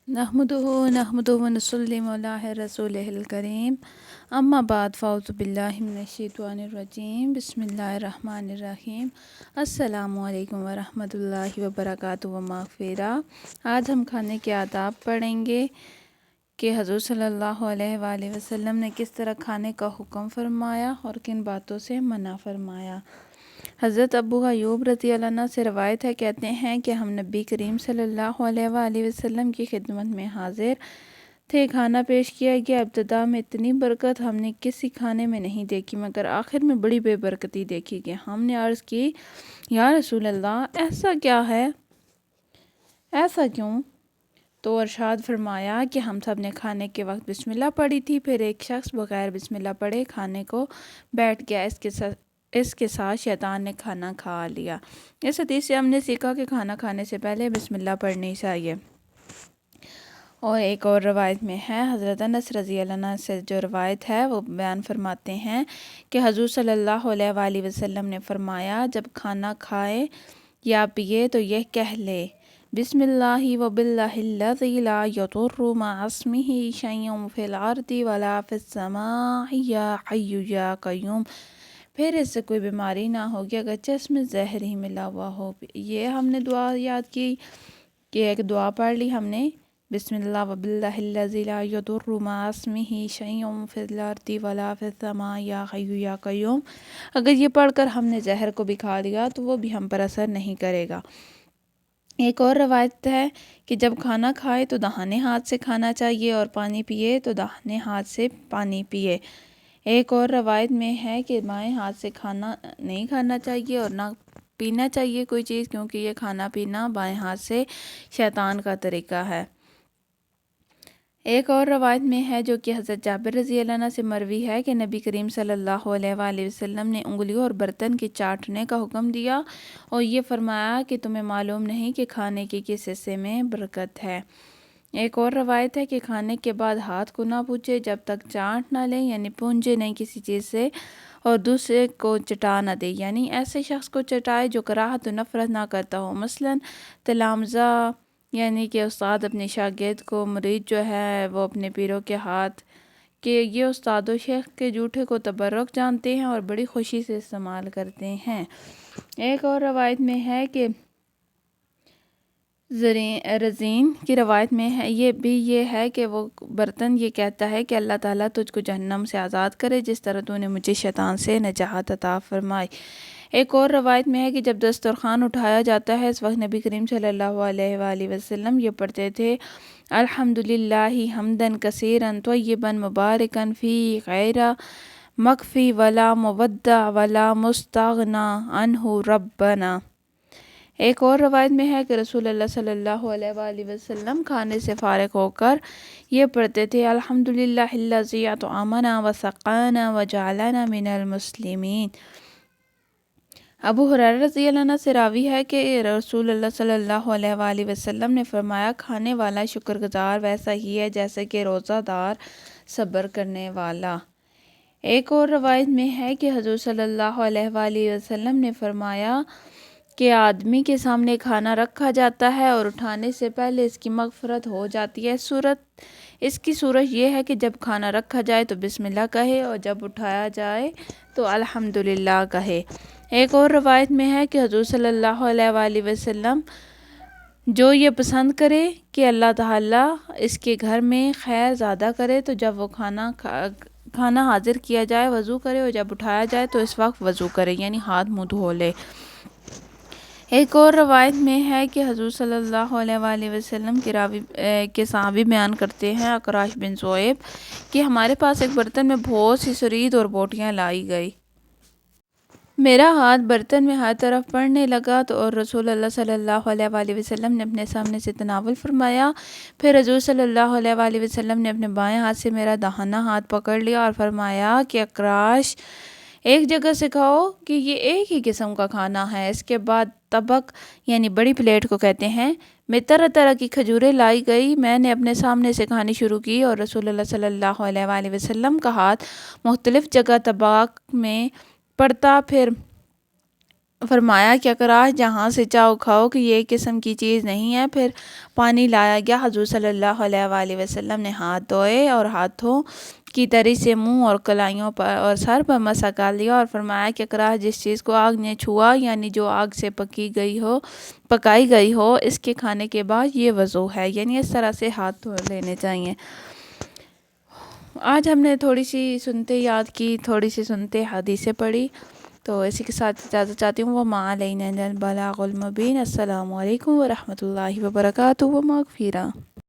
नहमदुहु व नसल्ली अला रसूलिहिल करीम अम्मा बाद फ़अऊज़ु बिल्लाहि मिनश्शैतानिर रजीम बिस्मिल्लाहिर रहमानिर रहीम अस्सलामु अलैकुम व रहमतुल्लाहि व बरकातुहू व मग़फ़िरा। आज हम खाने के आदाब पढ़ेंगे कि हज़ूर सल्लल्लाहु अलैहि वसल्लम ने किस तरह खाने का हुक्म फरमाया और किन बातों से मना फरमाया। हज़रत अबू अय्यूब रज़ी अल्लाह अन्हु से रवायत है, कहते हैं कि हम नबी करीम सल्लल्लाहु अलैहि वसल्लम की खिदमत में हाजिर थे। खाना पेश किया गया। इब्तिदा में इतनी बरकत हमने किसी खाने में नहीं देखी, मगर आखिर में बड़ी बेबरकती देखी कि हमने अर्ज़ की, या रसूल अल्लाह, ऐसा क्या है, ऐसा क्यों? तो अरशाद फरमाया कि हम सब ने खाने के वक्त बिस्मिल्लाह पढ़ी थी, फिर एक शख्स बगैर बिस्मिल्लाह पढ़े खाने को बैठ गया। इसके साथ शैतान ने खाना खा लिया। इस हदीस से हमने सीखा कि खाना खाने से पहले बिस्मिल्लाह पढ़नी चाहिए। और एक और रवायत में है, हज़रत अनस रज़ी अल्लाह अन्हु से जो रवायत है वो बयान फरमाते हैं कि हज़ूर सल्लल्लाहु अलैहि वसल्लम ने फरमाया, जब खाना खाए या पिए तो यह कह ले, बिस्मिल्लाहि व बिल्लाहिल्लज़ी ला यदुर्रु मअ इस्मिही शैउन फिल अर्दि वला फिस समाइ या हय्यु या क़य्यूम। फिर इससे कोई बीमारी ना होगी अगरचे इसमें जहर ही मिला हुआ हो। ये हमने दुआ याद की कि एक दुआ पढ़ ली हमने, बिस्मिल्लाह व बिल्लाहिल्लज़ी ला यदुर्रु मअ इस्मिही शैउन फिल अर्दि वला फिस समाइ या हय्यु या क़य्यूम। अगर ये पढ़कर हमने जहर को भी खा लिया तो वो भी हम पर असर नहीं करेगा। एक और रवायत है कि जब खाना खाए तो दाहिने हाथ से खाना चाहिए और पानी पिए तो दाहिने हाथ से पानी पिए। एक और रवायत में है कि बाएं हाथ से खाना नहीं खाना चाहिए और ना पीना चाहिए कोई चीज़, क्योंकि ये खाना पीना बाएं हाथ से शैतान का तरीका है। एक और रवायत में है जो कि हज़रत जाबिर रज़ी अल्लाह अन्हु से मरवी है कि नबी करीम सल्लल्लाहु अलैहि वसल्लम ने उंगलियों और बर्तन के चाटने का हुक्म दिया और ये फरमाया कि तुम्हें मालूम नहीं कि खाने के किस हिस्से में बरकत है। एक और रवायत है कि खाने के बाद हाथ को ना पूछे जब तक चाट ना लें, यानी पूंजे नहीं किसी चीज़ से, और दूसरे को चटा ना दे, यानी ऐसे शख्स को चटाए जो कराहत और नफ़रत ना करता हो। मसलन तलामज़ा, यानी कि उस्ताद अपने शागिर्द को, मुरीद जो है वो अपने पीरों के हाथ के, ये उस्ताद व शेख के जूठे को तबर्रुक जानते हैं और बड़ी खुशी से इस्तेमाल करते हैं। एक और रवायत में है कि रज़ीन की रवायत में है ये है कि वो बर्तन ये कहता है कि अल्लाह ताला तुझको जहन्नम से आज़ाद करे जिस तरह तूने मुझे शैतान से निजात अता फरमाई। एक और रवायत में है कि जब दस्तरखान उठाया जाता है इस वक्त नबी करीम सल्लल्लाहु अलैहि वसल्लम ये पढ़ते थे, अल्हम्दुलिल्लाहि हम्दन कसीरन तय्यिबन मुबारकन फ़ी गैरा मकफ़ी वला मुवद्दा वला मुस्तगना अन्हु रब्बना। एक और रवायत में है कि रसूलुल्लाह सल्लल्लाहु अलैहि वसल्लम खाने से फारिग होकर ये पढ़ते थे, अल्हम्दुलिल्लाहिल्लज़ी अतअमना व सक़ाना व जअलना मिनल मुस्लिमीन। अबू हुरैरा रज़ी अल्लाह अन्हु से रावी है कि रसूलुल्लाह सल्लल्लाहु अलैहि वसल्लम ने फरमाया, खाने वाला शुक्रगुजार वैसा ही है जैसे कि रोज़ादार सब्र करने वाला। एक और रवायत में है कि हज़ूर सल्लल्लाहु अलैहि वसल्लम ने फरमाया कि आदमी के सामने खाना रखा जाता है और उठाने से पहले इसकी मग़फ़रत हो जाती है। इसकी सूरत यह है कि जब खाना रखा जाए तो बिस्मिल्लाह कहे और जब उठाया जाए तो अल्हम्दुलिल्लाह कहे। एक और रवायत में है कि हज़ूर सल्लल्लाहु अलैहि वसल्लम जो ये पसंद करे कि अल्लाह ताला इसके घर में खैर ज़्यादा करे, तो जब वो खाना हाजिर किया जाए वज़ू करे और जब उठाया जाए तो इस वक्त वज़ू करे, यानी हाथ मुँह धो ले। एक और रवायत में है कि हज़ूर सल्लल्लाहु अलैहि वसल्लम के सहाबी बयान करते हैं, अकराश बिन ज़ोएब, कि हमारे पास एक बर्तन में बहुत सी सरीद और बोटियाँ लाई गई। मेरा हाथ बर्तन में हर तरफ पड़ने लगा तो और रसूलुल्लाह सल्लल्लाहु अलैहि वसल्लम ने अपने सामने से तनावुल फरमाया। फिर हज़ूर सल्लल्लाहु अलैहि वसल्लम ने अपने बाएं हाथ से मेरा दाहिना हाथ पकड़ लिया और फरमाया कि अकराश, एक जगह से खाओ कि ये एक ही किस्म का खाना है। इसके बाद तबक, यानी बड़ी प्लेट को कहते हैं, में तरह तरह की खजूरें लाई गई। मैंने अपने सामने से खानी शुरू की और रसूलुल्लाह सल्लल्लाहु अलैहि वसल्लम का हाथ मुख्तलिफ जगह तबाक में पड़ता, फिर فرمایا کہ اگر آج جہاں سے چاہو کھاؤ کہ یہ قسم کی چیز نہیں ہے۔ پھر پانی لایا گیا، حضور صلی اللہ علیہ وآلہ وسلم نے ہاتھ دھوئے اور ہاتھوں کی تری سے منہ اور کلائیوں پر اور سر پر مسح کر لیا اور فرمایا کہ اگر آج جس چیز کو آگ نے چھوا، یعنی جو آگ سے پکائی گئی ہو، اس کے کھانے کے بعد یہ وضو ہے، یعنی اس طرح سے ہاتھ دھو لینے چاہیے۔ آج ہم نے تھوڑی سی سنتے یاد کی، تھوڑی سی سنتے حدیثیں پڑھی، تو اسی کے ساتھ اجازت چاہتی ہوں۔ وَمَا عَلَيْنَا إِلَّا الْبَلَاغُ الْمُبِينُ۔ السلام علیکم ورحمۃ اللہ وبرکاتہ و مغفرہ۔